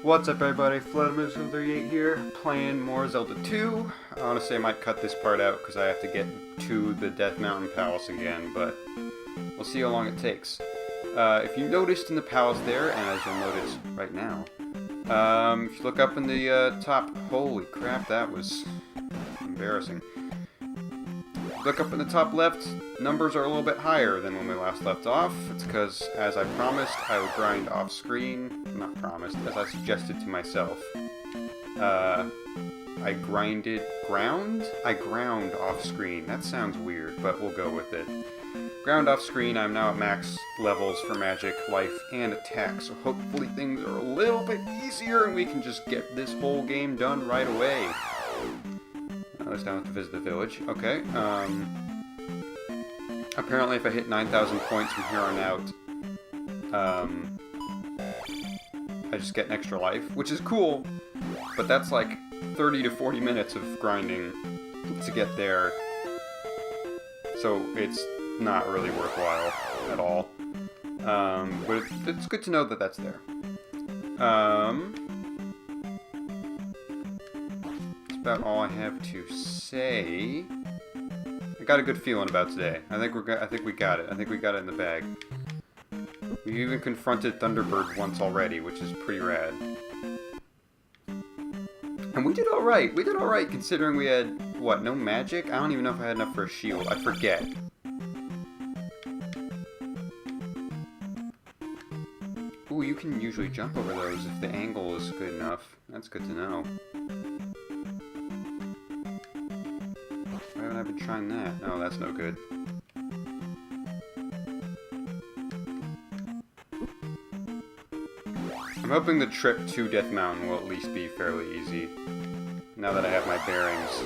What's up everybody, Zelda38 here, playing more Zelda 2. Honestly, I might cut this part out because I have to get to the Death Mountain Palace again, but we'll see how long it takes. If you noticed in the palace there, and as you'll notice right now, if you look up in the top, holy crap, that was embarrassing. Look up in the top left, numbers are a little bit higher than when we last left off. It's because, as I promised, I would grind off screen. Not promised, as I suggested to myself. I ground off screen. That sounds weird, but we'll go with it. Ground off screen, I'm now at max levels for magic, life, and attack, so hopefully things are a little bit easier and we can just get this whole game done right away. I was down to visit the village. Okay. Apparently, if I hit 9,000 points from here on out, I just get an extra life, which is cool. But that's like 30 to 40 minutes of grinding to get there, so it's not really worthwhile at all. But it's good to know that that's there. About all I have to say. I got a good feeling about today. I think we got it. I think we got it in the bag. We even confronted Thunderbird once already, which is pretty rad. And we did all right. We did all right considering we had what? No magic? I don't even know if I had enough for a shield. I forget. Ooh, you can usually jump over those if the angle is good enough. That's good to know. Why haven't I been trying that? Oh, that's no good. I'm hoping the trip to Death Mountain will at least be fairly easy, now that I have my bearings.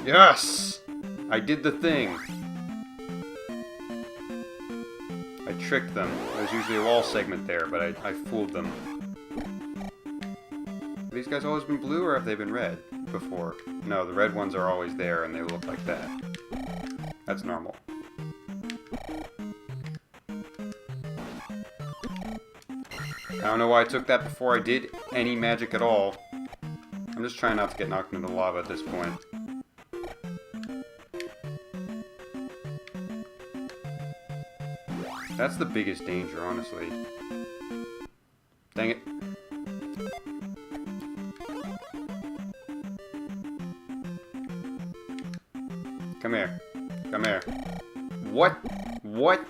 Yes! I did the thing! I tricked them. There's usually a wall segment there, but I fooled them. Have these guys always been blue, or have they been red before? No, the red ones are always there, and they look like that. That's normal. I don't know why I took that before I did any magic at all. I'm just trying not to get knocked into the lava at this point. That's the biggest danger, honestly. Dang it. Come here. Come here. What? What?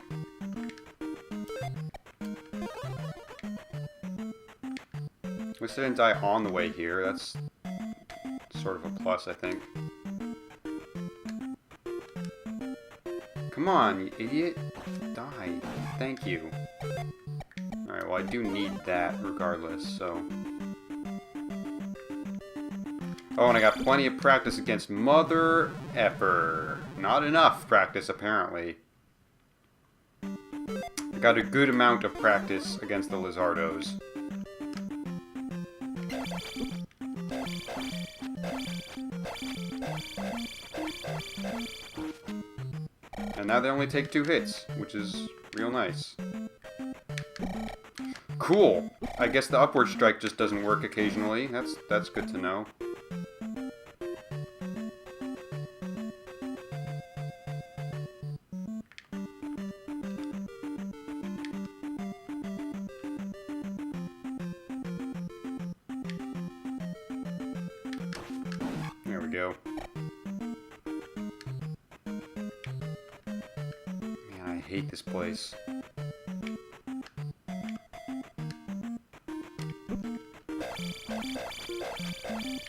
At least I didn't die on the way here. That's sort of a plus, I think. Come on, you idiot. Die. Thank you. Alright, well I do need that regardless, so... Oh, and I got plenty of practice against Mother Effer. Not enough practice, apparently. I got a good amount of practice against the Lizardos. And now they only take 2 hits, which is real nice. Cool! I guess the upward strike just doesn't work occasionally. That's good to know. There we go. I hate this place.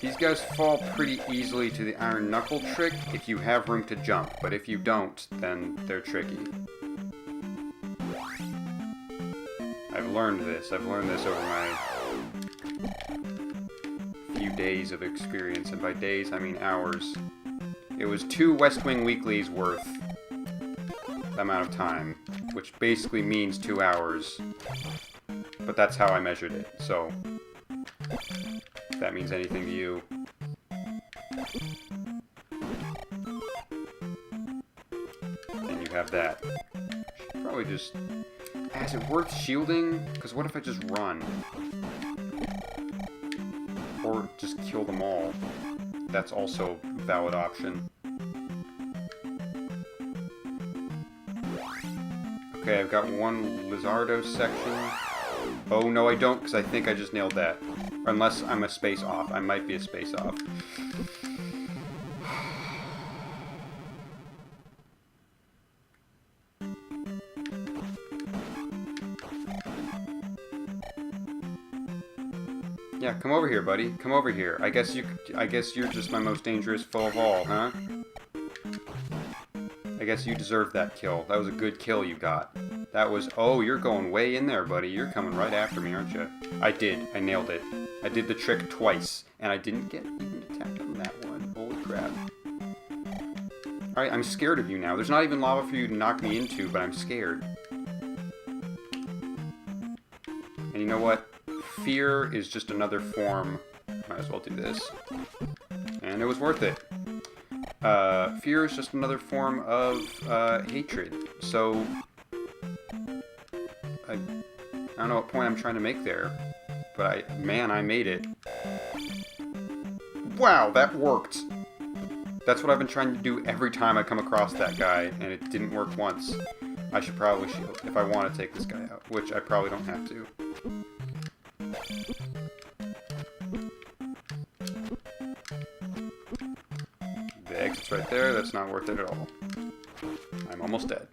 These guys fall pretty easily to the iron knuckle trick if you have room to jump, but if you don't, then they're tricky. I've learned this. I've learned this over my few days of experience, and by days I mean hours. It was 2 West Wing weeklies worth amount of time, which basically means 2 hours, but that's how I measured it, so if that means anything to you. Then you have that. Should probably just... Is it worth shielding? Because what if I just run? Or just kill them all? That's also a valid option. Okay, I've got one Lizardo section. Oh, no, I don't, because I think I just nailed that. Or unless I'm a space off. I might be a space off. Yeah, come over here, buddy. Come over here. I guess you're just my most dangerous foe of all, huh? I guess you deserve that kill. That was a good kill you got. That was... Oh, you're going way in there, buddy. You're coming right after me, aren't you? I did. I nailed it. I did the trick twice, and I didn't get even attacked on that one. Holy crap. Alright, I'm scared of you now. There's not even lava for you to knock me into, but I'm scared. And you know what? Fear is just another form. Might as well do this. And it was worth it. Fear is just another form of hatred. So, I don't know what point I'm trying to make there, but man, I made it. Wow, that worked. That's what I've been trying to do every time I come across that guy, and it didn't work once. I should probably shield if I want to take this guy out, which I probably don't have to. The exit's right there. That's not worth it at all. I'm almost dead.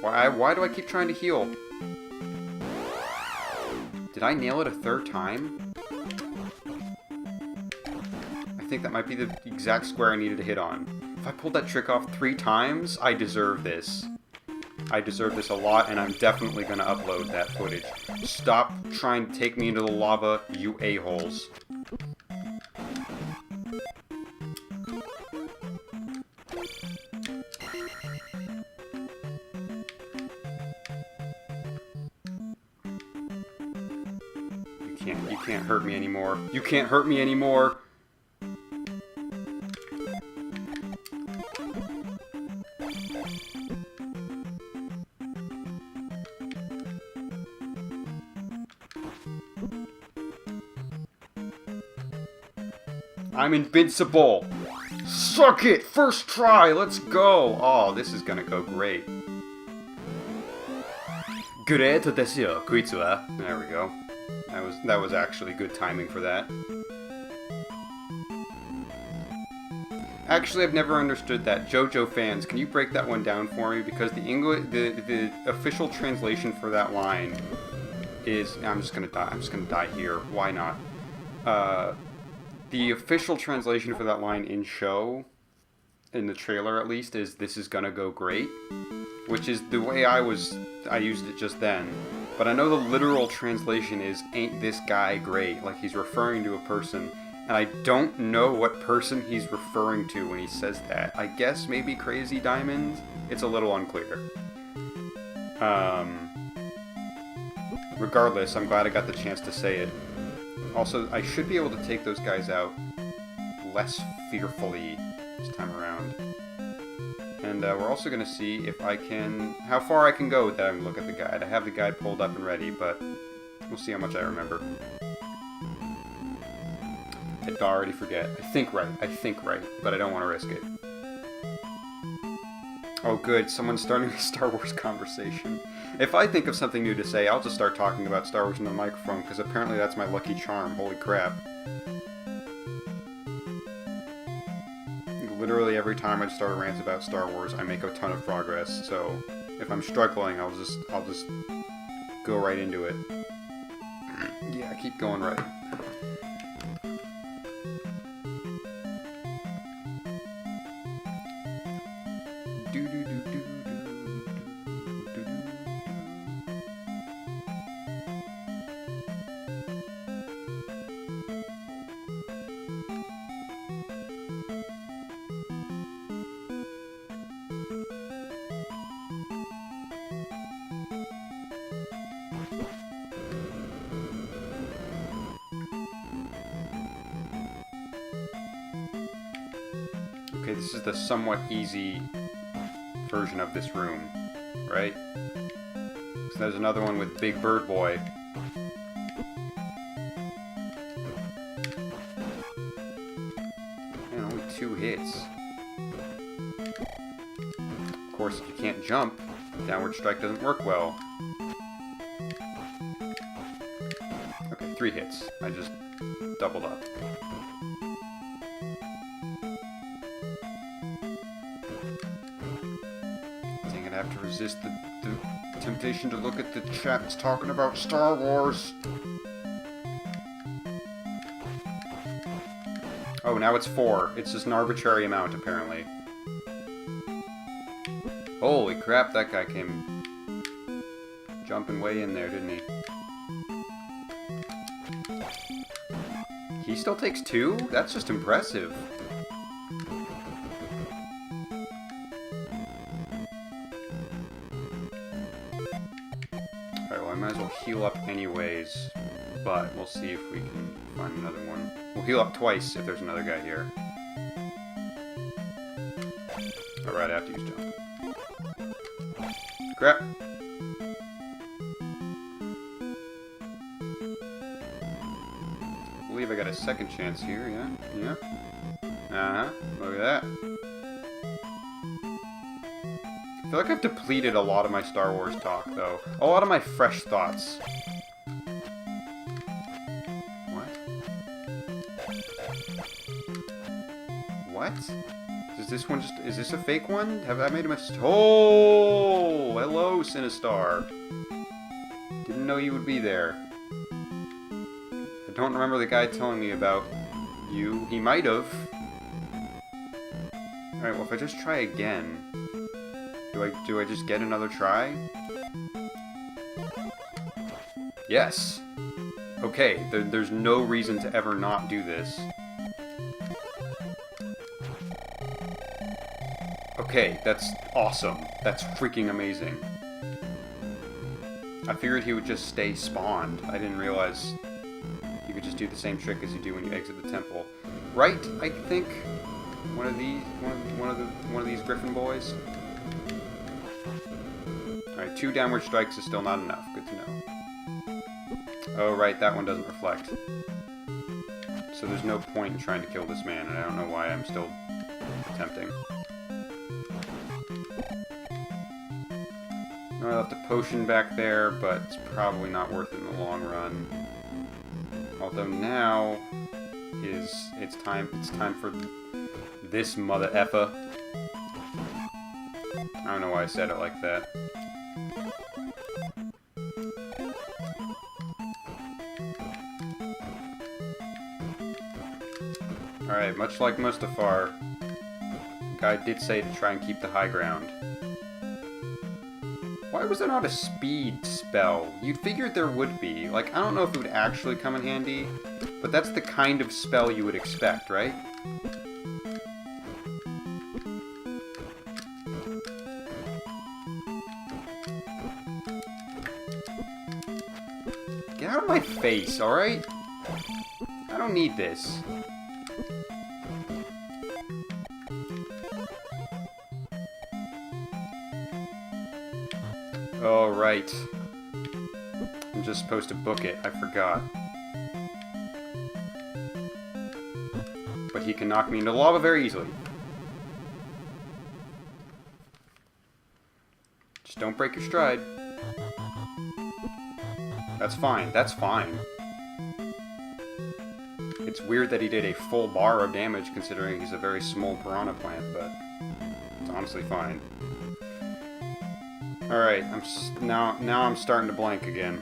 Why do I keep trying to heal? Did I nail it a third time? I think that might be the exact square I needed to hit on. If I pulled that trick off 3 times, I deserve this. I deserve this a lot, and I'm definitely going to upload that footage. Stop trying to take me into the lava, you a-holes. You can't hurt me anymore. You can't hurt me anymore! I'm invincible! Suck it! First try! Let's go! Oh, this is gonna go great. Great desu yo, koitsu wa. There we go. That was actually good timing for that. Actually, I've never understood that. JoJo fans, can you break that one down for me? Because the official translation for that line is... I'm just gonna die. I'm just gonna die here. Why not? The official translation for that line in show, in the trailer at least, is "This is gonna go great," which is the way I used it just then. But I know the literal translation is "Ain't this guy great?" Like he's referring to a person, and I don't know what person he's referring to when he says that. I guess maybe Crazy Diamond? It's a little unclear. Regardless, I'm glad I got the chance to say it. Also, I should be able to take those guys out less fearfully this time around. And we're also going to see if I can... how far I can go with that and look at the guide. I have the guide pulled up and ready, but we'll see how much I remember. I'd already forget. I think right, but I don't want to risk it. Oh good, someone's starting a Star Wars conversation. If I think of something new to say, I'll just start talking about Star Wars in the microphone, because apparently that's my lucky charm. Holy crap. Literally every time I start a rant about Star Wars, I make a ton of progress, so if I'm struggling, I'll just go right into it. Yeah, keep going right. Okay, this is the somewhat easy version of this room. right? So there's another one with Big Bird Boy. Man, only 2 hits. Of course, if you can't jump, downward strike doesn't work well. Okay, 3 hits. I just doubled up. Dang it, I have to resist the temptation to look at the chat that's talking about Star Wars. Oh, now it's 4. It's just an arbitrary amount, apparently. Holy crap, that guy came jumping way in there, didn't he? He still takes 2? That's just impressive. Alright, well I might as well heal up anyways, but we'll see if we can find another one. We'll heal up twice if there's another guy here. Alright, I have to use jump. Crap! I believe I got a second chance here, yeah? Yeah. Uh-huh. Look at that. I feel like I've depleted a lot of my Star Wars talk, though. A lot of my fresh thoughts. What? What? Is this one just... Is this a fake one? Have I made a mistake? Oh! Hello, Sinistar. Didn't know you would be there. I don't remember the guy telling me about you. He might have. Alright, well, if I just try again... Do I just get another try? Yes! Okay, there's no reason to ever not do this. Okay, that's awesome. That's freaking amazing. I figured he would just stay spawned. I didn't realize you could just do the same trick as you do when you exit the temple. Right? I think one of these Griffin boys. Alright, 2 downward strikes is still not enough. Good to know. Oh, right, that one doesn't reflect. So there's no point in trying to kill this man, and I don't know why I'm still attempting. I left a potion back there, but it's probably not worth it in the long run. Although now it's time for this mother effa. I don't know why I said it like that. Alright, much like Mustafar, the guy did say to try and keep the high ground. Why was there not a speed spell? You'd figured there would be. Like, I don't know if it would actually come in handy, but that's the kind of spell you would expect, right? Get out of my face, alright? I don't need this. Oh, right. I'm just supposed to book it. I forgot. But he can knock me into lava very easily. Just don't break your stride. That's fine. That's fine. It's weird that he did a full bar of damage considering he's a very small piranha plant, but it's honestly fine. Alright, now I'm starting to blank again.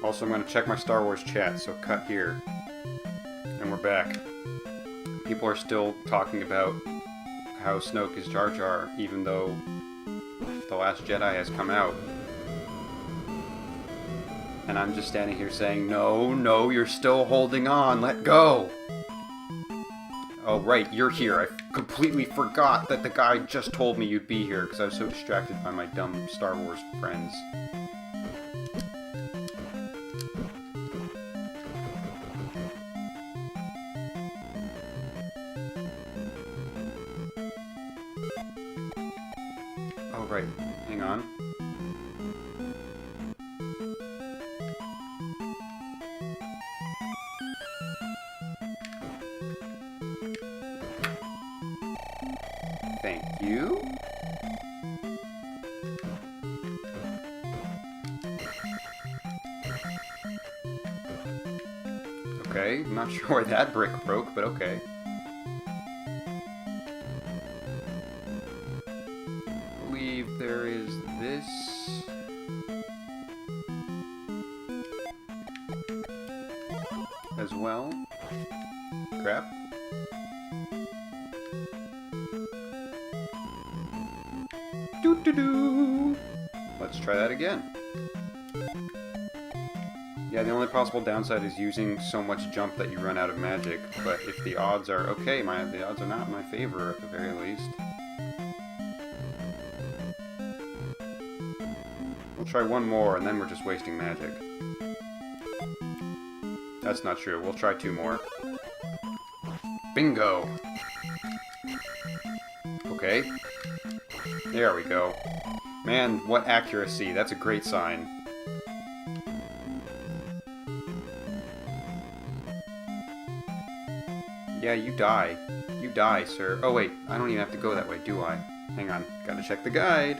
Also, I'm going to check my Star Wars chat, so cut here. And we're back. People are still talking about how Snoke is Jar Jar, even though The Last Jedi has come out. And I'm just standing here saying, no, no, you're still holding on, let go! Oh, right, you're here. I completely forgot that the guy just told me you'd be here because I was so distracted by my dumb Star Wars friends. right. Hang on. Thank you. Okay, I'm not sure why that brick broke, but okay. I believe there is this. As well. Crap. Doo-doo-doo! Let's try that again. Yeah, the only possible downside is using so much jump that you run out of magic, but if the odds are okay, the odds are not in my favor at the very least. We'll try one more and then we're just wasting magic. That's not true. We'll try two more. Bingo! Okay. There we go. Man, what accuracy. That's a great sign. Yeah, you die. You die, sir. Oh, wait. I don't even have to go that way, do I? Hang on. Gotta check the guide.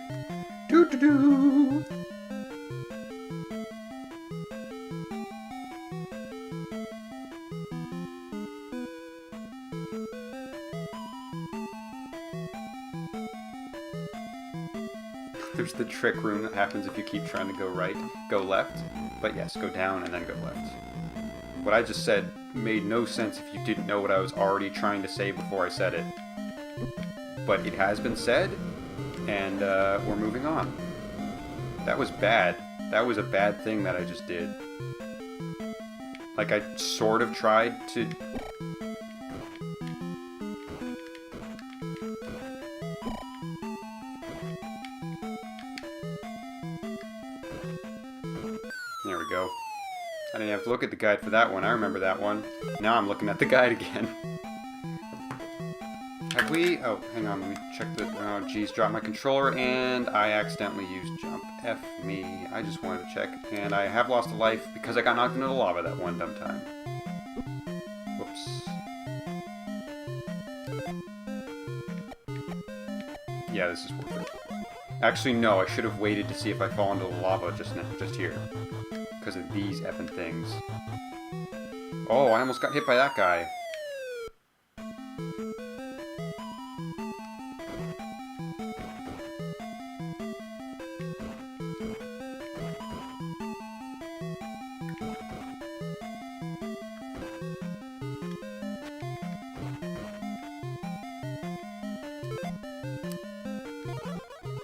Doo-doo-doo! There's the trick room that happens if you keep trying to go right, go left. But yes, go down and then go left. What I just said made no sense if you didn't know what I was already trying to say before I said it. But it has been said, and we're moving on. That was bad. That was a bad thing that I just did. Like, I sort of tried to... There we go. I didn't have to look at the guide for that one. I remember that one. Now I'm looking at the guide again. Have we... Oh, hang on. Let me check the... Oh, geez. Dropped my controller, and I accidentally used jump. F me. I just wanted to check. And I have lost a life because I got knocked into the lava that one dumb time. Whoops. Yeah, this is worth it. Actually, no. I should have waited to see if I fall into the lava just here. Because of these effing things. Oh, I almost got hit by that guy.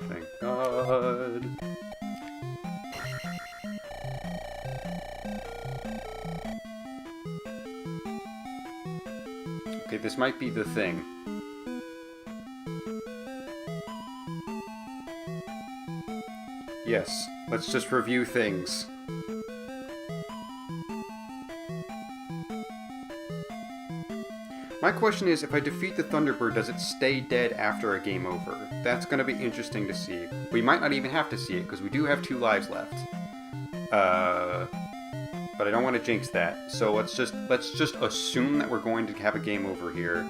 Thank God. Okay, this might be the thing. Yes, let's just review things. My question is, if I defeat the Thunderbird, does it stay dead after a game over? That's going to be interesting to see. We might not even have to see it, because we do have 2 lives left. But I don't want to jinx that. So let's just assume that we're going to have a game over here.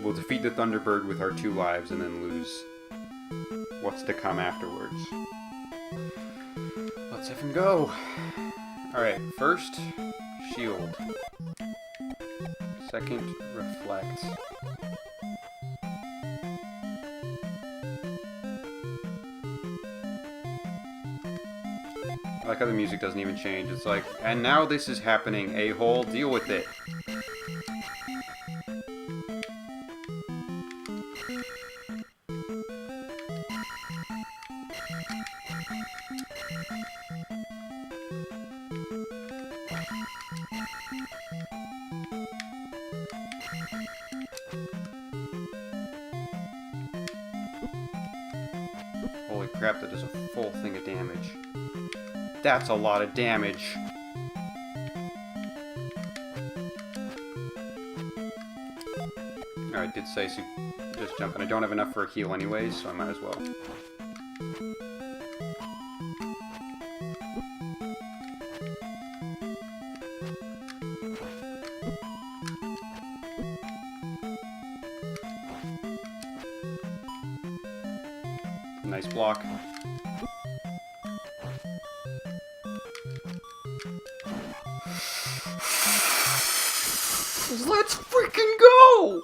We'll defeat the Thunderbird with our 2 lives and then lose what's to come afterwards. Let's have him go. Alright, first, shield. Second, reflect. I like how the music doesn't even change. It's like, and now this is happening, a-hole, deal with it. Holy crap, that does a full thing of damage. That's a lot of damage. Alright, did say so just jump, and I don't have enough for a heal anyways, so I might as well. Nice block. Let's freaking go!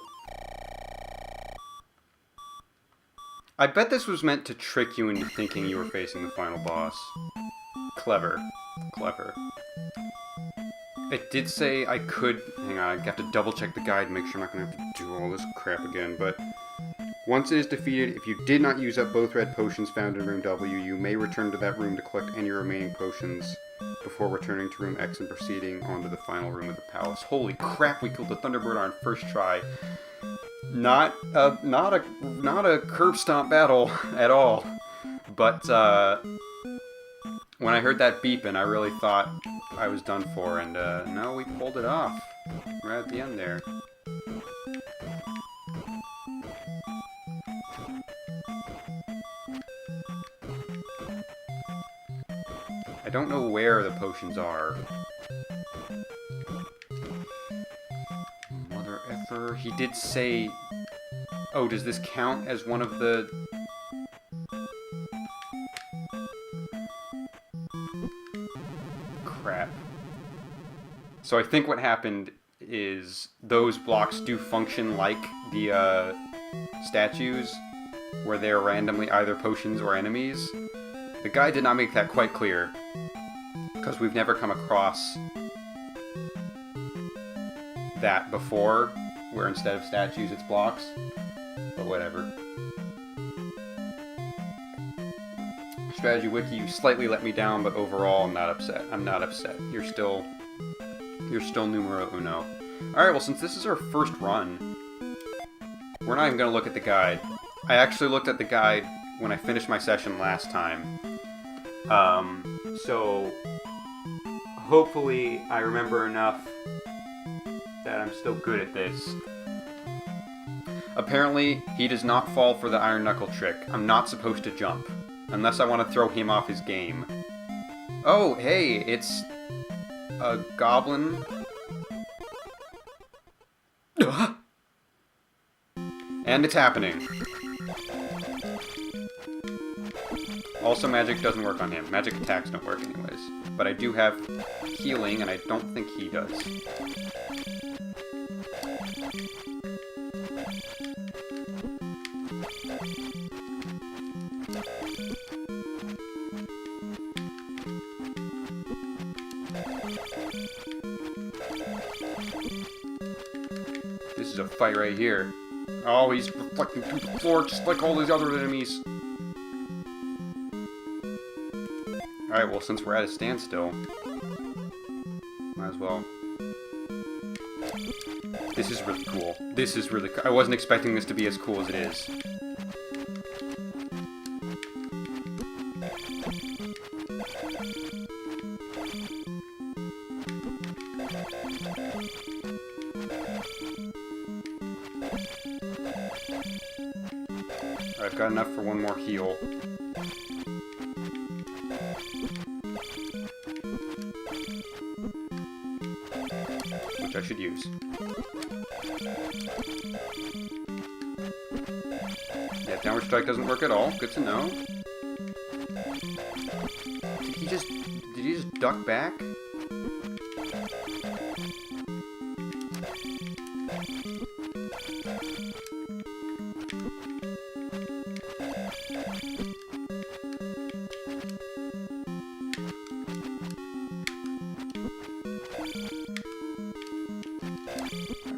I bet this was meant to trick you into thinking you were facing the final boss. Clever. Clever. It did say I could... Hang on, I have to double check the guide and make sure I'm not going to have to do all this crap again, but... Once it is defeated, if you did not use up both red potions found in room W, you may return to that room to collect any remaining potions before returning to room X and proceeding on to the final room of the palace. Holy crap, we killed the Thunderbird on first try. Not a curb stomp battle at all. But when I heard that beeping, I really thought I was done for, and no, we pulled it off. Right at the end there. I don't know where the potions are. Mother effer. He did say... Oh, does this count as one of the... Crap. So I think what happened is those blocks do function like the statues, where they're randomly either potions or enemies. The guy did not make that quite clear, because we've never come across that before, where instead of statues it's blocks, but whatever. Strategy Wiki, you slightly let me down, but overall I'm not upset. I'm not upset. You're still numero uno. Alright, well since this is our first run, we're not even going to look at the guide. I actually looked at the guide when I finished my session last time. So hopefully I remember enough that I'm still good at this. Apparently, he does not fall for the Iron Knuckle trick. I'm not supposed to jump, unless I want to throw him off his game. Oh, hey, it's a goblin. And it's happening. Also, magic doesn't work on him. Magic attacks don't work anyways. But I do have healing, and I don't think he does. This is a fight right here. Oh, he's reflecting through the floor just like all these other enemies. Alright, well, since we're at a standstill, might as well. This is really cool. This is really cool. I wasn't expecting this to be as cool as it is. Alright, I've got enough for one more heal. Which I should use. Yeah, downward strike doesn't work at all. Good to know. Did he just duck back?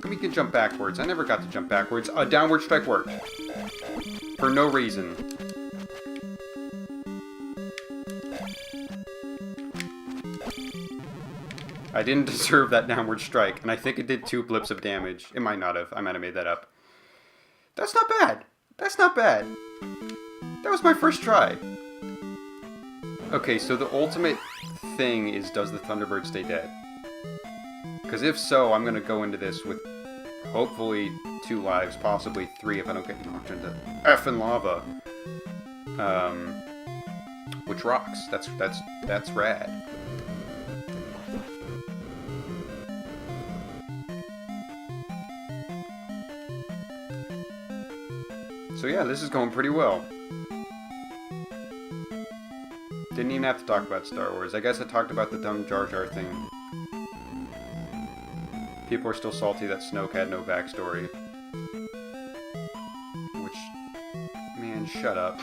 We can jump backwards. I never got to jump backwards. A downward strike worked. For no reason. I didn't deserve that downward strike, and I think it did 2 blips of damage. It might not have. I might have made that up. That's not bad. That's not bad. That was my first try. Okay, so the ultimate thing is, does the Thunderbird stay dead? Because if so, I'm going to go into this with hopefully 2 lives, possibly 3 if I don't get knocked into effing lava. Which rocks. That's rad. So yeah, this is going pretty well. Didn't even have to talk about Star Wars. I guess I talked about the dumb Jar Jar thing. People are still salty that Snoke had no backstory. Which, man, shut up.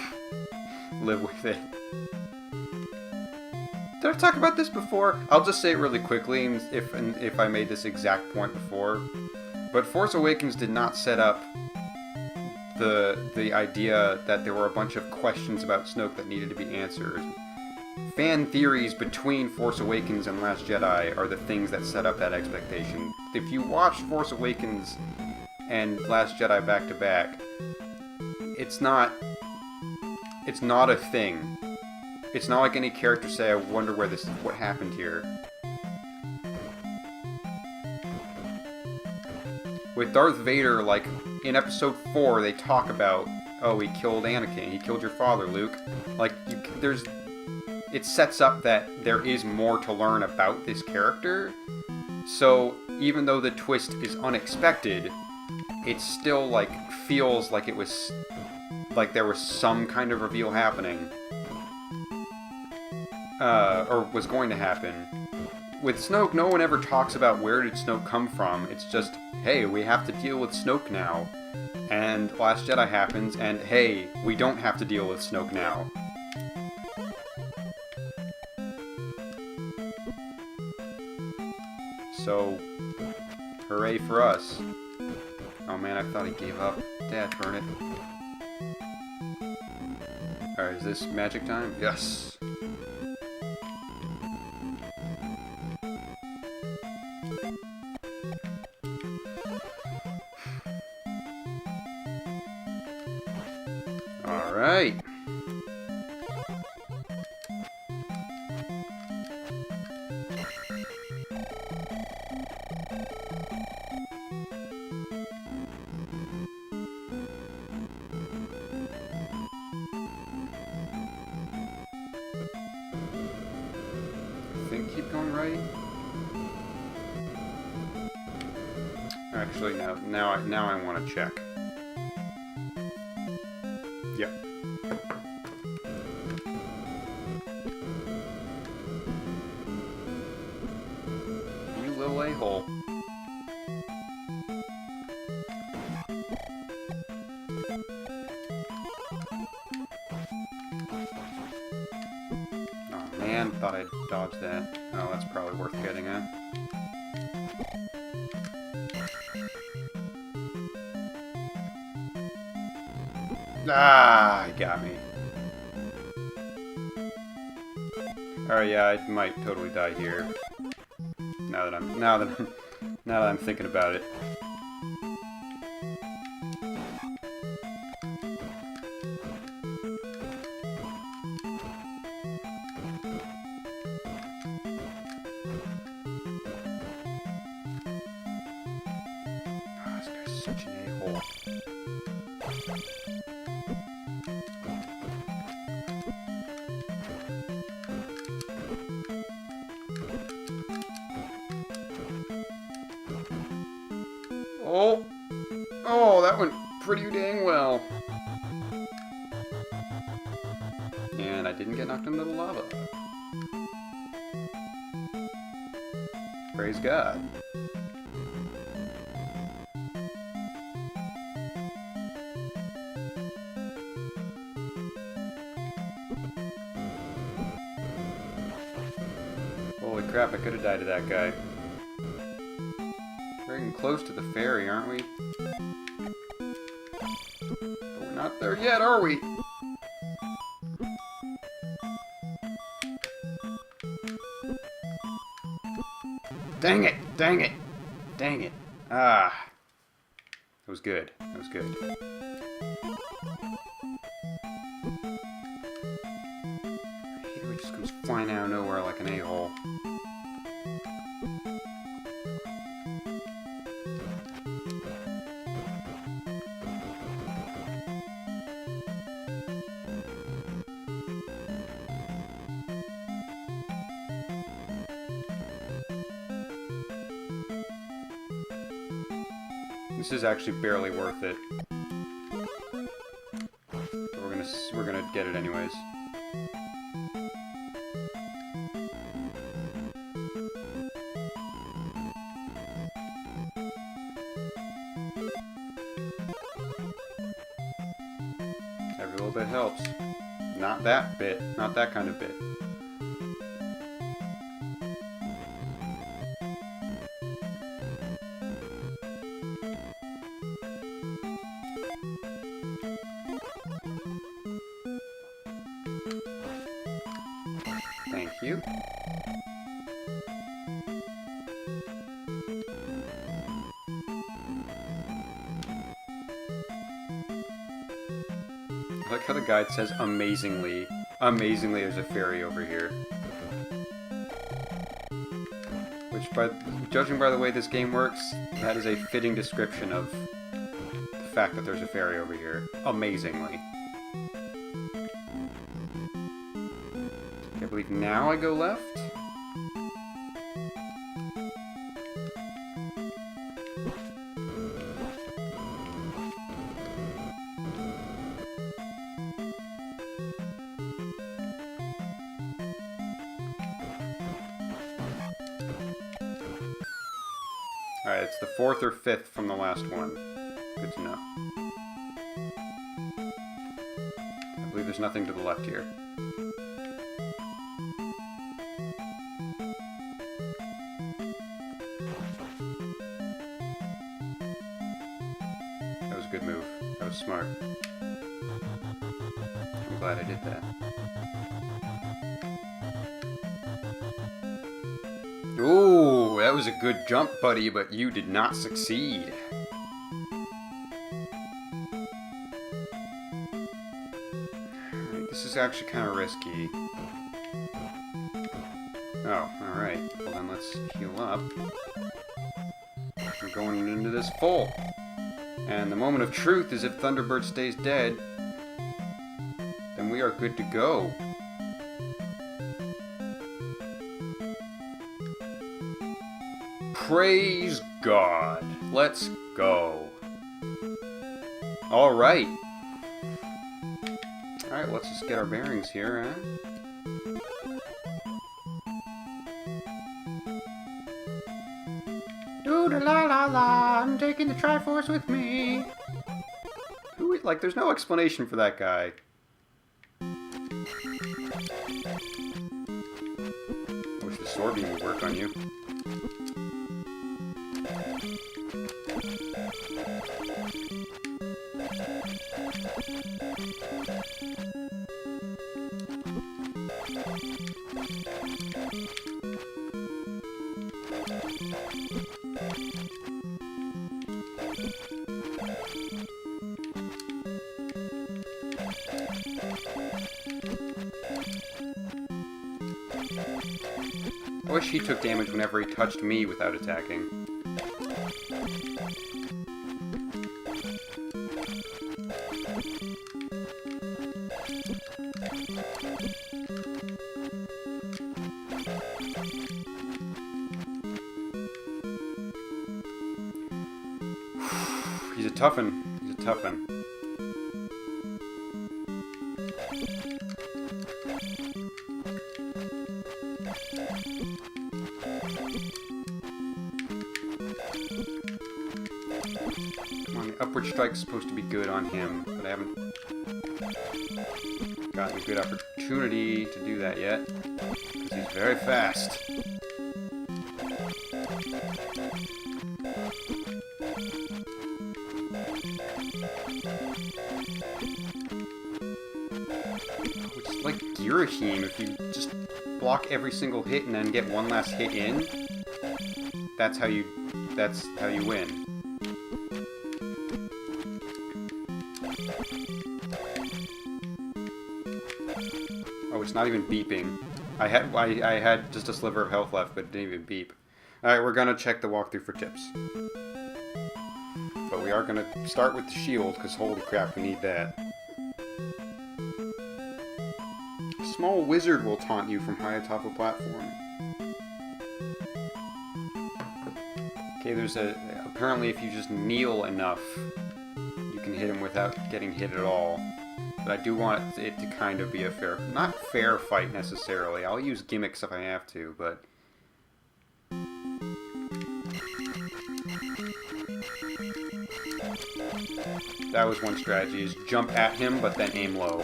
Live with it. Did I talk about this before? I'll just say it really quickly if I made this exact point before. But Force Awakens did not set up the idea that there were a bunch of questions about Snoke that needed to be answered. Fan theories between Force Awakens and Last Jedi are the things that set up that expectation. If you watch Force Awakens and Last Jedi back to back, it's not a thing. It's not like any character say, I wonder what happened here. With Darth Vader, like, in Episode 4, they talk about, oh, he killed Anakin, he killed your father, Luke. Like, it sets up that there is more to learn about this character. So, even though the twist is unexpected, it still, like, feels like like there was some kind of reveal happening. Or was going to happen. With Snoke, no one ever talks about where did Snoke come from. It's just, hey, we have to deal with Snoke now. And Last Jedi happens, and hey, we don't have to deal with Snoke now. So, hooray for us. Oh man, I thought he gave up. Dad, burn it. Alright, is this magic time? Yes! Alright. I think keep going right. Actually, now I want to check. Yep. You little a-hole. Oh man, thought I'd dodge that. Oh, that's probably worth getting at. Ah, he got me. Alright, yeah, I might totally die here. Now that I'm thinking about it. Oh, this guy's such an a-hole. Oh! Oh, that went pretty dang well. And I didn't get knocked into the lava. Praise God. Holy crap, I could have died to that guy. We're getting close to the ferry, aren't we? But we're not there yet, are we? Dang it! Dang it! Dang it! Ah. That was good. That was good. I hate how he just comes flying out of nowhere like an a-hole. This is actually barely worth it. we're gonna get it anyways. Every little bit helps. Not that bit. Not that kind of bit. Thank you. I like how the guide says amazingly. Amazingly, there's a fairy over here. Which, judging by the way this game works, that is a fitting description of the fact that there's a fairy over here. Amazingly. I believe now I go left? Alright, it's the 4th or 5th from the last one. Good to know. I believe there's nothing to the left here. That was a good move. That was smart. I'm glad I did that. Ooh, that was a good jump, buddy, but you did not succeed. Alright, this is actually kind of risky. Oh, alright. Well then let's heal up. We're going into this full. And the moment of truth is if Thunderbird stays dead, then we are good to go. Praise God. Let's go. Alright. Alright, let's just get our bearings here, huh? Doo-da-la-la-la, I'm taking the Triforce with me. Who, like, there's no explanation for that guy. I wish the sword beam would work on you. I wish he took damage whenever he touched me without attacking. He's a toughin'. He's a toughin'. Come on, the upward strike's supposed to be good on him, but I haven't gotten a good opportunity to do that yet, because he's very fast. It's like Girahim, if you just block every single hit and then get one last hit in, that's how you win. Oh, it's not even beeping. I had just a sliver of health left, but it didn't even beep. Alright, we're gonna check the walkthrough for tips. But we are gonna start with the shield, because holy crap, we need that. A small wizard will taunt you from high atop a platform. Okay, apparently if you just kneel enough, you can hit him without getting hit at all. But I do want it to kind of be a fair, not fair fight necessarily. I'll use gimmicks if I have to, but... That was one strategy, is jump at him, but then aim low.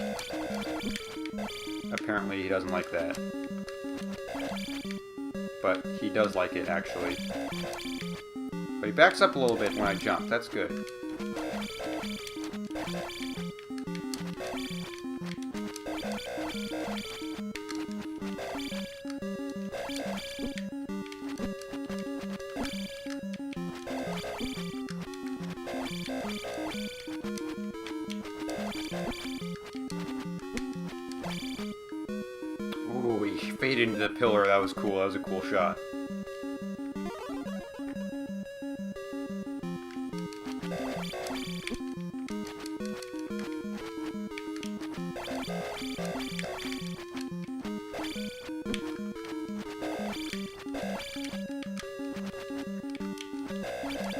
Apparently he doesn't like that. But he does like it, actually. But he backs up a little bit when I jump. That's good. Ooh, he faded into the pillar. That was cool. That was a cool shot.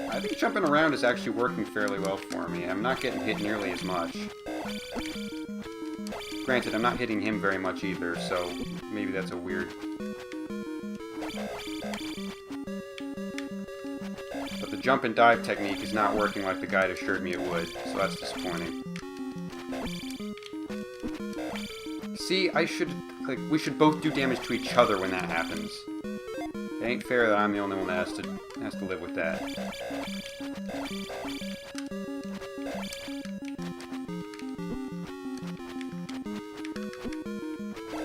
I think jumping around is actually working fairly well for me. I'm not getting hit nearly as much. Granted, I'm not hitting him very much either, so maybe that's a weird... But the jump and dive technique is not working like the guide assured me it would, so that's disappointing. See, we should both do damage to each other when that happens. It ain't fair that I'm the only one that has to live with that.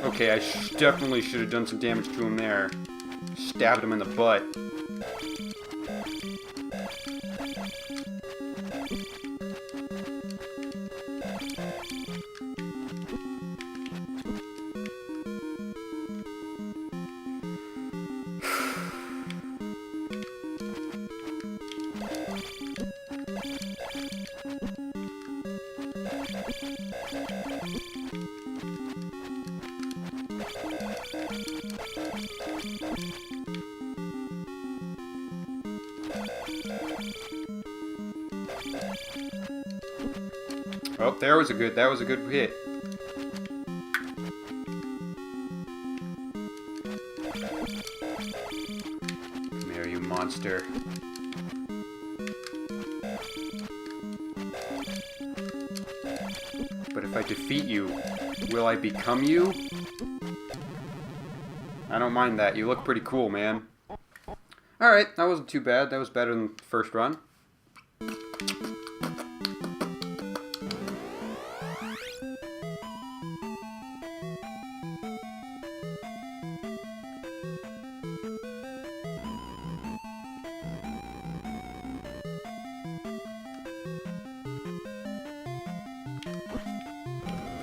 Okay, I definitely should have done some damage to him there. Stabbed him in the butt. Oh, that was a good hit. Come here, you monster. But if I defeat you, will I become you? I don't mind that. You look pretty cool, man. Alright, that wasn't too bad. That was better than the first run.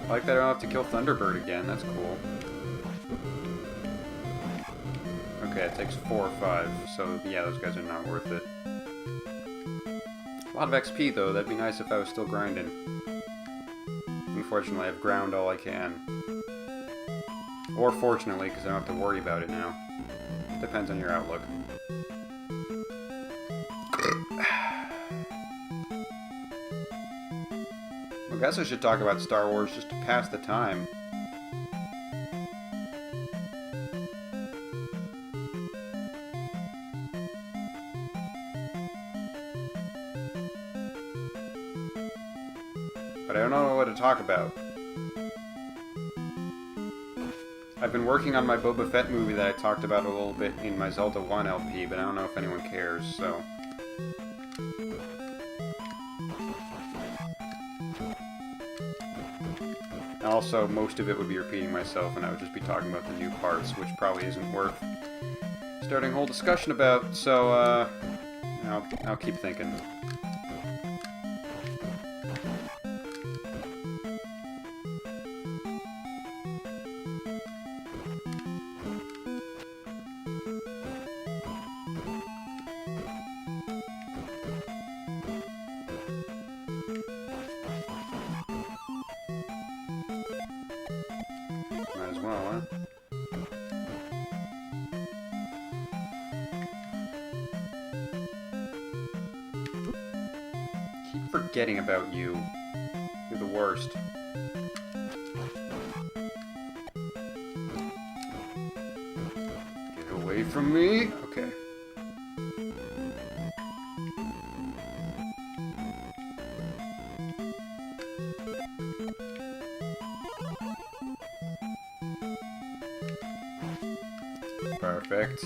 I like that I don't have to kill Thunderbird again. That's cool. Okay, it takes 4 or 5, so yeah, those guys are not worth it. A lot of XP though, that'd be nice if I was still grinding. Unfortunately, I've ground all I can. Or fortunately, because I don't have to worry about it now. Depends on your outlook. I guess I should talk about Star Wars just to pass the time. But I don't know what to talk about. I've been working on my Boba Fett movie that I talked about a little bit in my Zelda 1 LP, but I don't know if anyone cares, so... Also, most of it would be repeating myself, and I would just be talking about the new parts, which probably isn't worth starting a whole discussion about, so, I'll keep thinking. Might as well, huh? Keep forgetting about you. You're the worst. from me. Okay. Perfect.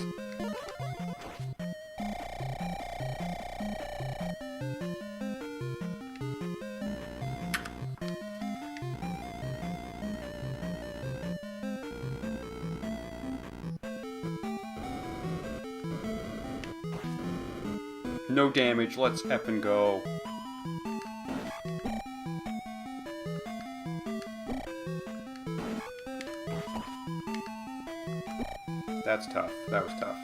No damage, let's ep and go. That's tough. That was tough.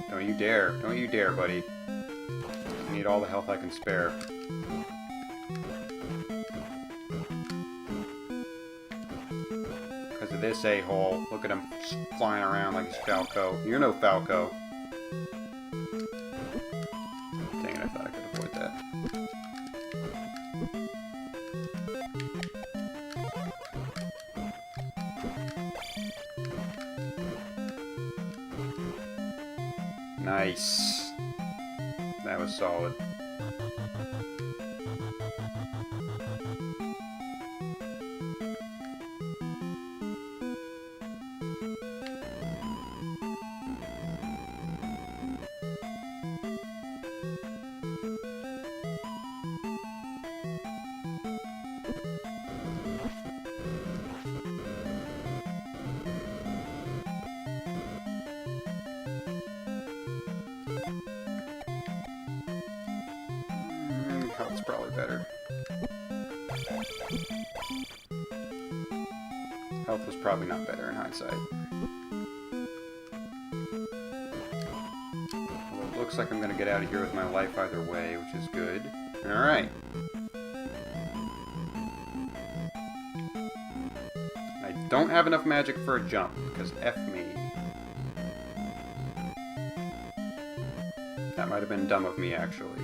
Don't you dare. Don't you dare, buddy. I need all the health I can spare. Because of this a-hole. Look at him flying around like he's Falco. You're no Falco. Dang it, I thought I could avoid that. Nice. That was solid. Health's probably better. Health was probably not better in hindsight. Well, it looks like I'm gonna get out of here with my life either way, which is good. Alright. I don't have enough magic for a jump, because F me. That might have been dumb of me, actually.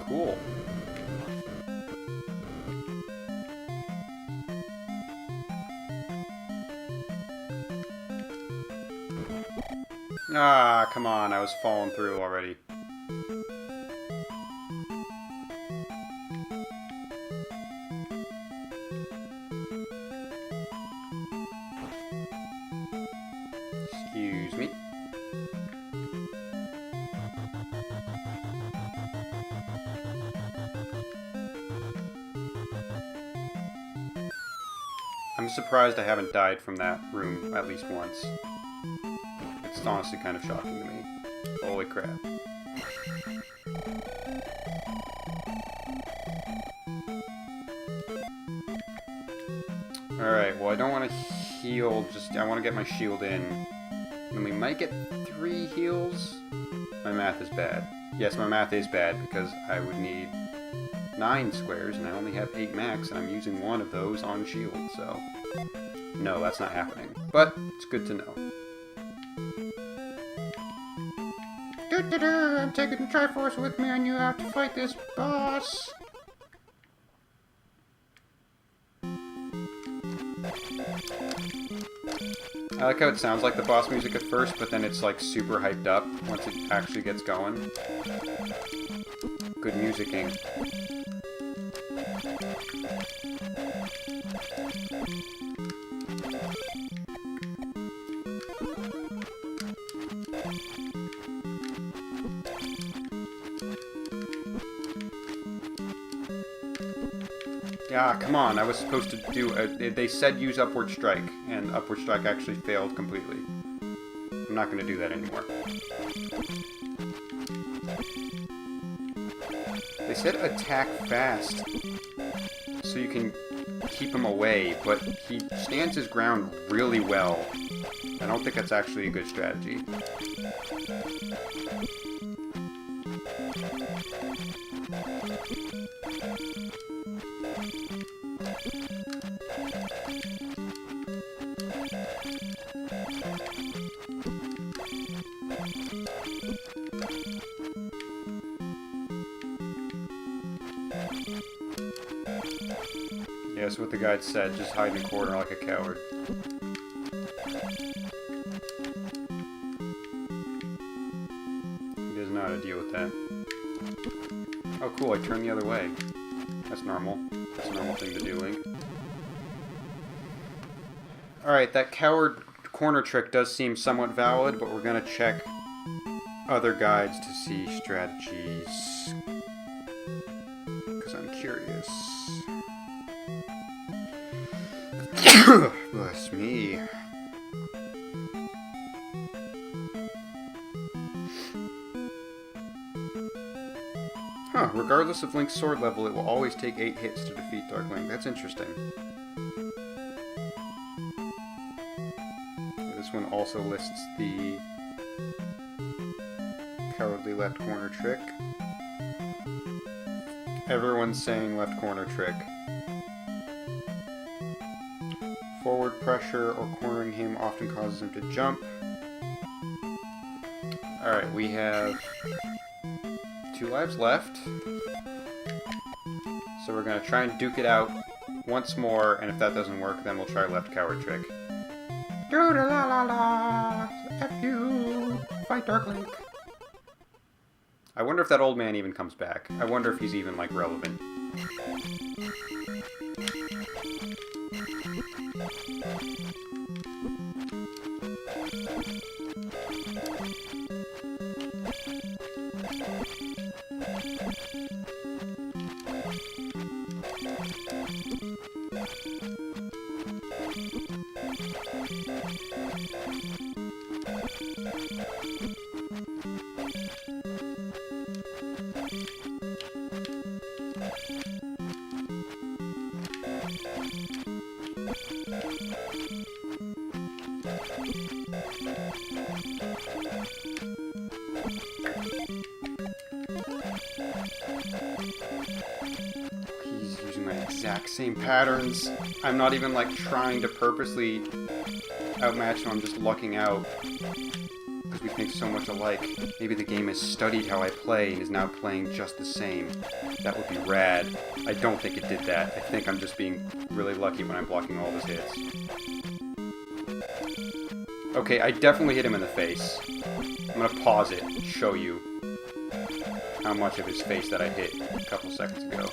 Cool. Ah, come on, I was falling through already. Excuse me. I'm surprised I haven't died from that room at least once. It's honestly kind of shocking to me. Holy crap. Alright, well I don't want to heal, I want to get my shield in. And we might get 3 heals? My math is bad. Yes, my math is bad because I would need 9 squares and I only have 8 max and I'm using 1 of those on shield, so... No, that's not happening. But, it's good to know. I'm taking the Triforce with me and you have to fight this boss! I like how it sounds like the boss music at first, but then it's like super hyped up once it actually gets going. Good musicking. Ah, come on, I was supposed to do they said use Upward Strike, and Upward Strike actually failed completely. I'm not going to do that anymore. They said attack fast, so you can keep him away, but he stands his ground really well. I don't think that's actually a good strategy. Yeah, that's what the guide said, just hide in a corner like a coward. He doesn't know how to deal with that. Oh cool, I turned the other way. That's normal. That's a normal thing to do, Link. Alright, that coward corner trick does seem somewhat valid, but we're gonna check other guides to see strategies. Because I'm curious. Bless me. Huh, regardless of Link's sword level, it will always take 8 hits to defeat Dark Link. That's interesting. This one also lists the cowardly left corner trick. Everyone's saying left corner trick. Forward pressure or cornering him often causes him to jump. Alright, we have 2 lives left. So we're going to try and duke it out once more, and if that doesn't work, then we'll try left coward trick. Doo-da-la-la-la! F you! Fight Dark Link! I wonder if that old man even comes back. I wonder if he's even, like, relevant. He's using my exact same patterns. I'm not even like trying to purposely outmatch him, I'm just lucking out. Because we think so much alike. Maybe the game has studied how I play and is now playing just the same. That would be rad. I don't think it did that. I think I'm just being really lucky when I'm blocking all of his hits. Okay, I definitely hit him in the face. I'm gonna pause it and show you how much of his face that I hit a couple seconds ago.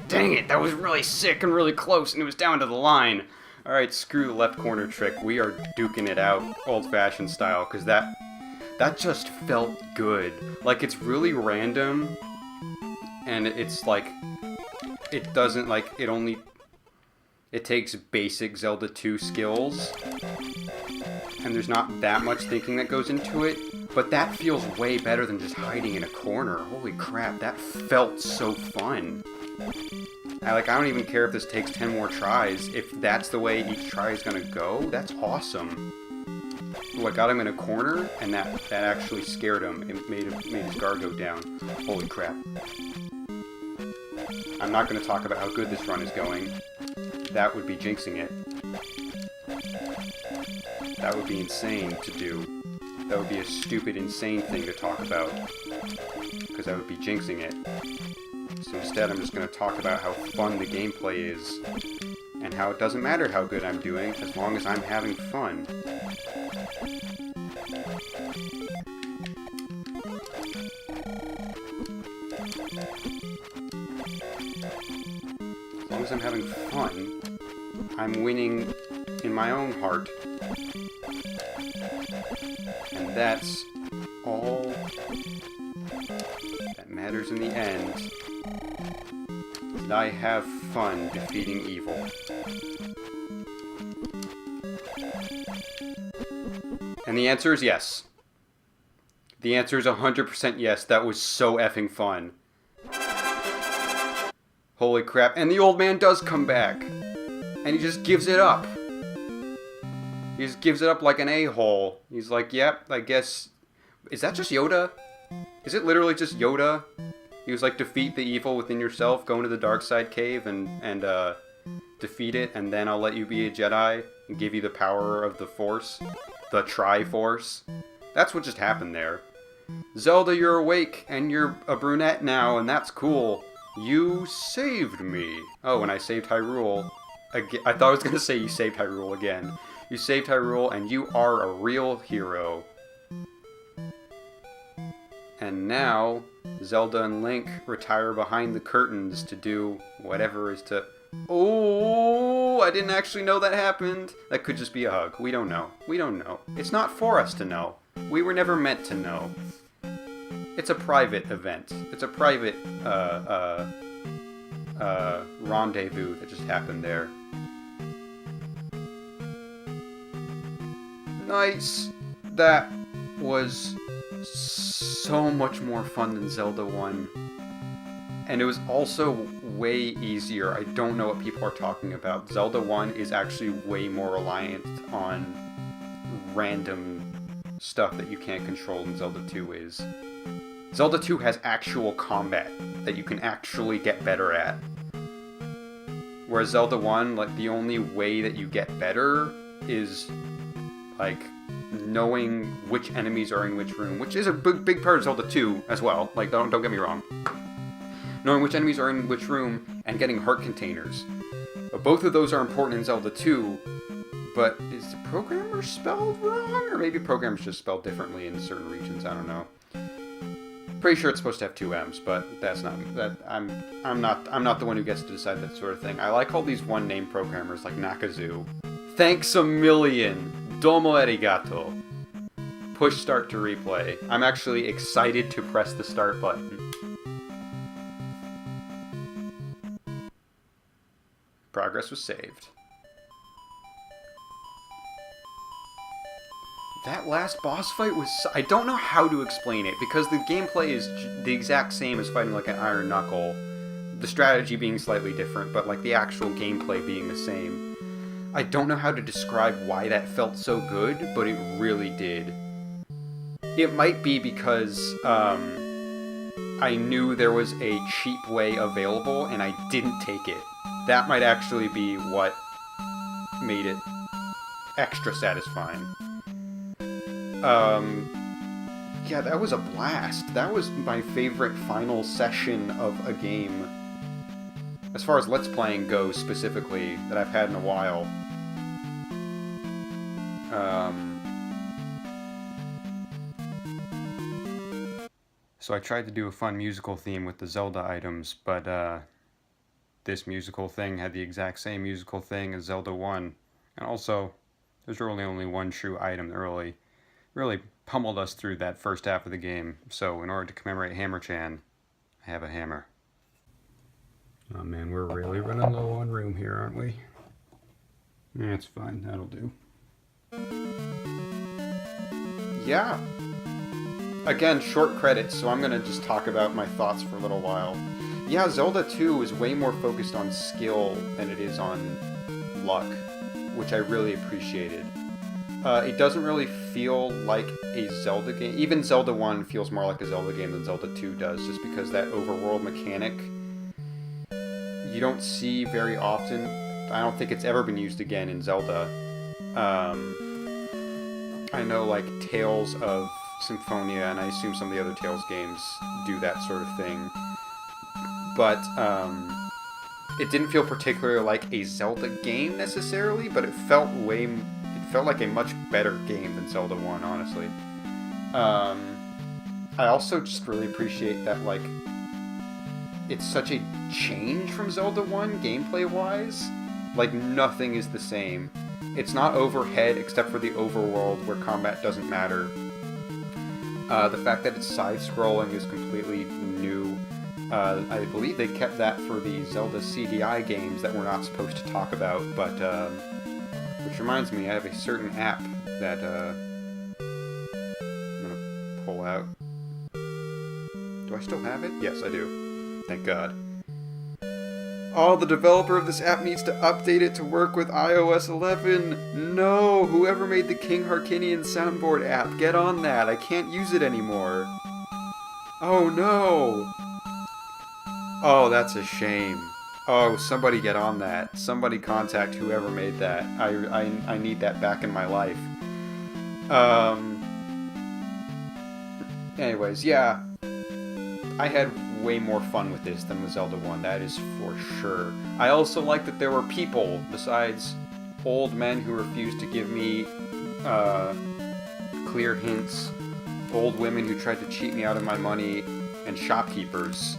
Dang it, that was really sick and really close, and it was down to the line. Alright, screw the left corner trick, we are duking it out, old-fashioned style, because that just felt good. Like, it's really random, and it's like, it doesn't, like, it takes basic Zelda 2 skills, and there's not that much thinking that goes into it, but that feels way better than just hiding in a corner. Holy crap, that felt so fun. I don't even care if this takes 10 more tries. If that's the way each try is gonna go, that's awesome. Ooh, I got him in a corner, and that actually scared him. It made his guard go down. Holy crap. I'm not gonna talk about how good this run is going. That would be jinxing it. That would be insane to do. That would be a stupid, insane thing to talk about. Because that would be jinxing it. So instead I'm just going to talk about how fun the gameplay is. and how it doesn't matter how good I'm doing as long as I'm having fun. As long as I'm having fun, I'm winning in my own heart. And that's all that matters in the end. That I have fun defeating evil. And the answer is yes. The answer is 100% yes. That was so effing fun. Holy crap. And the old man does come back. And he just gives it up. He just gives it up like an a-hole. He's like, yep, I guess... Is that just Yoda? Is it literally just Yoda? He was like, defeat the evil within yourself, go into the dark side cave and defeat it, and then I'll let you be a Jedi and give you the power of the Force. The Tri-Force. That's what just happened there. Zelda, you're awake, and you're a brunette now, and that's cool. You saved me. Oh, and I saved Hyrule. I thought I was going to say you saved Hyrule again. You saved Hyrule, and you are a real hero. And now, Zelda and Link retire behind the curtains to do whatever is to... Oh, I didn't actually know that happened. That could just be a hug. We don't know. We don't know. It's not for us to know. We were never meant to know. It's a private event. It's a private, rendezvous that just happened there. Nice. That was so much more fun than Zelda 1. And it was also way easier. I don't know what people are talking about. Zelda 1 is actually way more reliant on random stuff that you can't control than Zelda 2 is. Zelda 2 has actual combat that you can actually get better at. Whereas Zelda 1, like, the only way that you get better is, like, knowing which enemies are in which room, which is a big part of Zelda 2 as well. Like, don't get me wrong. Knowing which enemies are in which room and getting heart containers. Both of those are important in Zelda 2, but is the programmer spelled wrong? Or maybe programmer's just spelled differently in certain regions, I don't know. Pretty sure it's supposed to have two M's, but that's not that. I'm not the one who gets to decide that sort of thing. I like all these one-name programmers like Nakazu. Thanks a million. Domo arigato. Push start to replay. I'm actually excited to press the start button. Progress was saved. That last boss fight was... I don't know how to explain it, because the gameplay is the exact same as fighting like an Iron Knuckle. The strategy being slightly different, but like the actual gameplay being the same. I don't know how to describe why that felt so good, but it really did. It might be because I knew there was a cheap way available, and I didn't take it. That might actually be what made it extra satisfying. Yeah, that was a blast. That was my favorite final session of a game, as far as Let's Playing goes specifically, that I've had in a while. So I tried to do a fun musical theme with the Zelda items, but this musical thing had the exact same musical thing as Zelda 1. And also, there's really only one true item that really pummeled us through that first half of the game. So in order to commemorate Hammer-chan, I have a hammer. Oh man, we're really running low on room here, aren't we? That's fine, that'll do. Yeah. Again, short credits, so I'm gonna just talk about my thoughts for a little while. Yeah, Zelda 2 is way more focused on skill than it is on luck, which I really appreciated. It doesn't really feel like a Zelda game. Even Zelda 1 feels more like a Zelda game than Zelda 2 does, just because that overworld mechanic you don't see very often. I don't think it's ever been used again in Zelda. I know, like, Tales of Symphonia, and I assume some of the other Tales games do that sort of thing. But, it didn't feel particularly like a Zelda game necessarily, but it felt like a much better game than Zelda 1, honestly. I also just really appreciate that, like, it's such a change from Zelda 1 gameplay-wise. Like, nothing is the same. It's not overhead except for the overworld where combat doesn't matter. The fact that it's side-scrolling is completely new. I believe they kept that for the Zelda CDI games that we're not supposed to talk about, but, which reminds me, I have a certain app that, I'm gonna pull out. Do I still have it? Yes, I do. Thank God. Oh, the developer of this app needs to update it to work with iOS 11. No! Whoever made the King Harkinian soundboard app, get on that. I can't use it anymore. Oh, no! Oh, that's a shame. Oh, somebody get on that. Somebody contact whoever made that. I need that back in my life. Anyways, yeah. I had way more fun with this than with Zelda 1, that is for sure. I also like that there were people, besides old men who refused to give me clear hints, old women who tried to cheat me out of my money, and shopkeepers.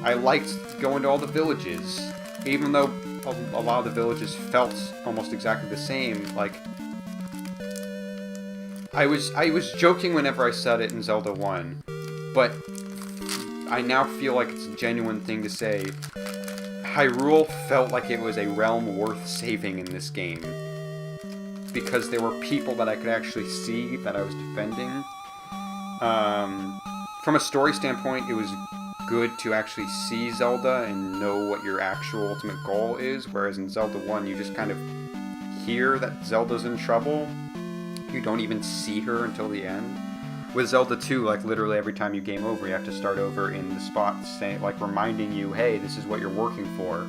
I liked going to all the villages, even though a lot of the villages felt almost exactly the same. Like, I was joking whenever I said it in Zelda 1, but I now feel like it's a genuine thing to say. Hyrule felt like it was a realm worth saving in this game, because there were people that I could actually see that I was defending. From a story standpoint, it was good to actually see Zelda and know what your actual ultimate goal is, whereas in Zelda 1 you just kind of hear that Zelda's in trouble. You don't even see her until the end. With Zelda 2, like, literally every time you game over, you have to start over in the spot, saying, like, reminding you, hey, this is what you're working for.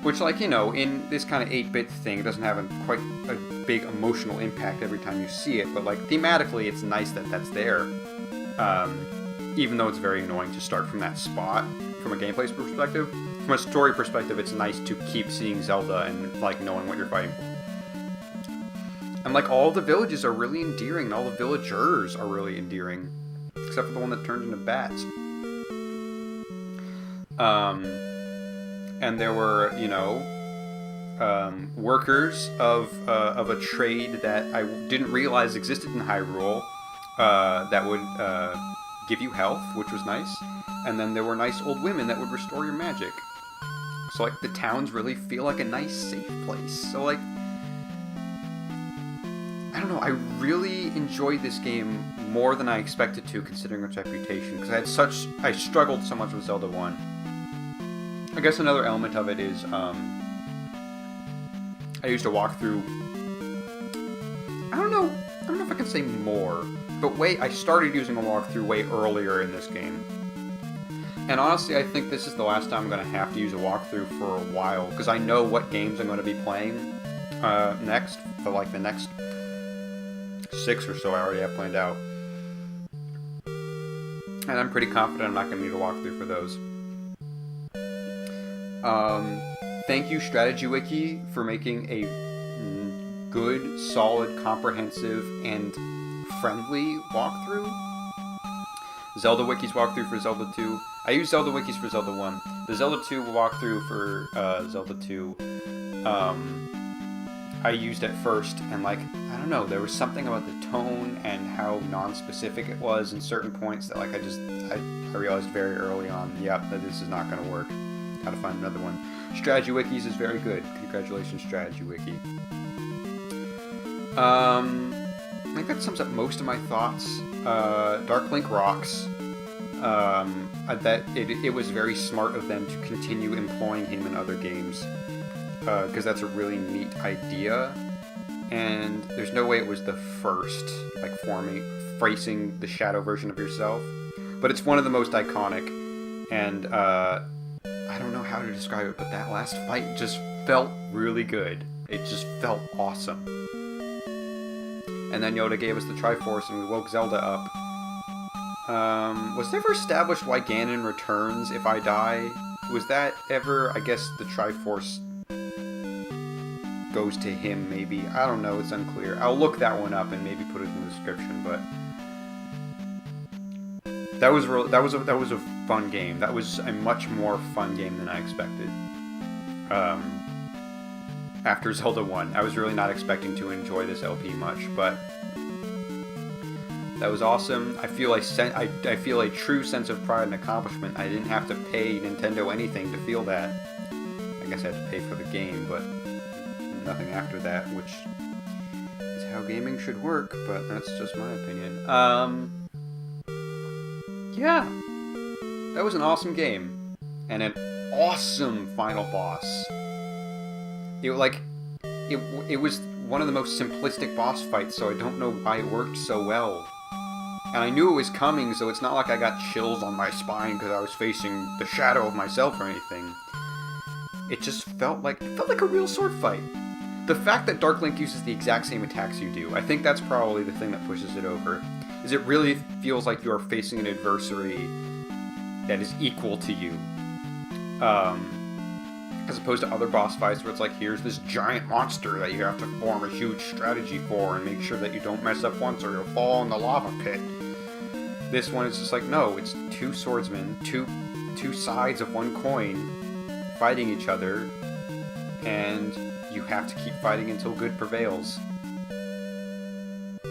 Which, like, you know, in this kind of 8-bit thing, it doesn't have quite a big emotional impact every time you see it, but, like, thematically, it's nice that that's there. Even though it's very annoying to start from that spot, from a gameplay perspective. From a story perspective, it's nice to keep seeing Zelda and, like, knowing what you're fighting for. And, like, all the villages are really endearing, and all the villagers are really endearing. Except for the one that turns into bats. And there were, you know, workers of a trade that I didn't realize existed in Hyrule, that would give you health, which was nice. And then there were nice old women that would restore your magic. So, like, the towns really feel like a nice, safe place. So, like, I don't know, I really enjoyed this game more than I expected to, considering its reputation, because I struggled so much with Zelda 1. I guess another element of it is, I used to walk through, I don't know if I can say more, but I started using a walkthrough way earlier in this game. And honestly, I think this is the last time I'm going to have to use a walkthrough for a while, because I know what games I'm going to be playing next, for like the next 6 or so I already have planned out. And I'm pretty confident I'm not going to need a walkthrough for those. Thank you, Strategy Wiki, for making a good, solid, comprehensive, and friendly walkthrough. Zelda Wiki's walkthrough for Zelda 2. I use Zelda Wikis for Zelda 1. The Zelda 2 walkthrough for Zelda 2, I used at first, and, like, I don't know, there was something about the tone and how non-specific it was in certain points that, like, I realized very early on, yep, that this is not going to work. Gotta find another one. Strategy Wikis is very good. Congratulations, Strategy Wiki. I think that sums up most of my thoughts. Dark Link rocks. That it was very smart of them to continue employing him in other games, because that's a really neat idea, and there's no way it was the first, like, facing the shadow version of yourself, but it's one of the most iconic, and I don't know how to describe it, but that last fight just felt really good. It just felt awesome. And then Yoda gave us the Triforce, and we woke Zelda up. Was it ever established why Ganon returns if I die? Was that ever? I guess the Triforce goes to him, maybe. I don't know. It's unclear. I'll look that one up and maybe put it in the description. But that was real. That was a fun game. That was a much more fun game than I expected. After Zelda 1, I was really not expecting to enjoy this LP much, but that was awesome. I feel I feel a true sense of pride and accomplishment. I didn't have to pay Nintendo anything to feel that. I guess I had to pay for the game, but nothing after that, which is how gaming should work, but that's just my opinion. Yeah. That was an awesome game. And an awesome final boss. It was one of the most simplistic boss fights, so I don't know why it worked so well. And I knew it was coming, so it's not like I got chills on my spine because I was facing the shadow of myself or anything. It just felt like a real sword fight. The fact that Dark Link uses the exact same attacks you do, I think that's probably the thing that pushes it over. Is it really feels like you are facing an adversary that is equal to you. As opposed to other boss fights where it's like, here's this giant monster that you have to form a huge strategy for and make sure that you don't mess up once or you'll fall in the lava pit. This one is just like, no, it's two swordsmen, two sides of one coin fighting each other, and you have to keep fighting until good prevails.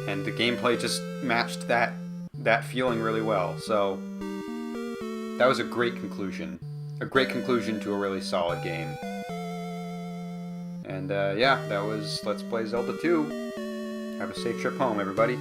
And the gameplay just matched that feeling really well, so that was a great conclusion. A great conclusion to a really solid game. And yeah, that was Let's Play Zelda 2. Have a safe trip home, everybody.